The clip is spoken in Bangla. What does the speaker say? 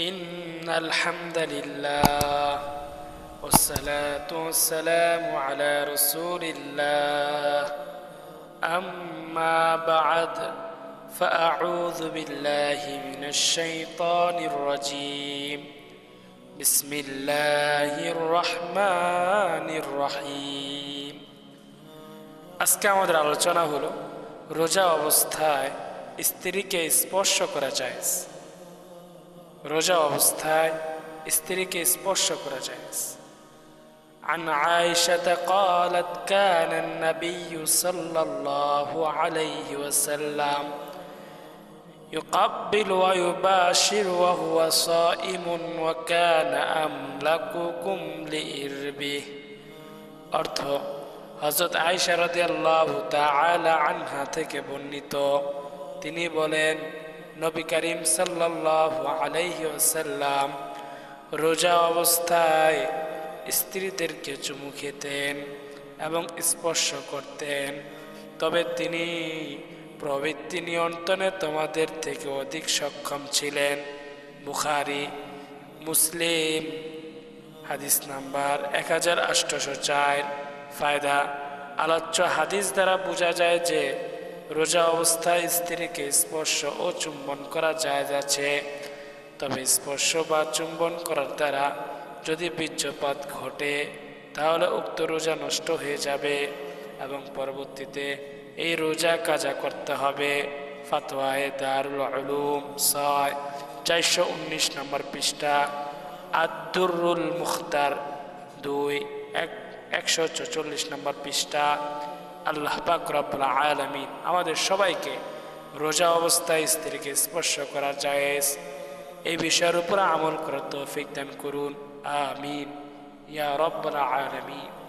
إن الحمد لله والصلاة والسلام على رسول الله أما بعد فأعوذ بالله من الشيطان الرجيم بسم الله الرحمن الرحيم আজকে আমাদের আলোচনা হলো রোজা অবস্থায় স্ত্রীকে স্পর্শ করা যায়। রোজা অবস্থায় স্ত্রীকে স্পর্শ করা যায়। عن عائشة قالت كان النبي صلى الله عليه وسلم يقبل ويباشر وهو صائم وكان أملككم لإربه। অর্থ হযরত আয়েশা রাদিয়াল্লাহু তাআলা আনহা থেকে বর্ণিত, তিনি বলেন, নবী করিম সাল্লাল্লাহু আলাইহি ওয়াসাল্লাম রোজা অবস্থায় স্ত্রীদেরকে চুমু খেতেন এবং স্পর্শ করতেন, তবে তিনি প্রবৃত্তি নিয়ন্ত্রণে তোমাদের থেকে অধিক সক্ষম ছিলেন। বুখারী, মুসলিম, হাদিস নাম্বার 1804। ফায়দা: আলোচ্য হাদিস দ্বারা বোঝা যায় যে রোজা অবস্থায় স্ত্রীকে স্পর্শ ও চুম্বন করা জায়েজ আছে, তবে স্পর্শ বা চুম্বন করার দ্বারা যদি বীর্যপাত ঘটে তাহলে উক্ত রোজা নষ্ট হয়ে যাবে এবং পরবর্তীতে এই রোজা কাজা করতে হবে। ফাতওয়ায়ে দারুল উলুম 419 নম্বর পৃষ্ঠা, আদ-দুররুল মুখতার 144 নম্বর পৃষ্ঠা। আল্লাহ পাক রব্বুল আলামিন আমাদের সবাইকে রোজা অবস্থায় স্ত্রীকে স্পর্শ করা জায়েজ এই বিষয়ের উপর আমল করার তৌফিক দান করুন। আমিন ইয়া রাব্বাল আলামিন।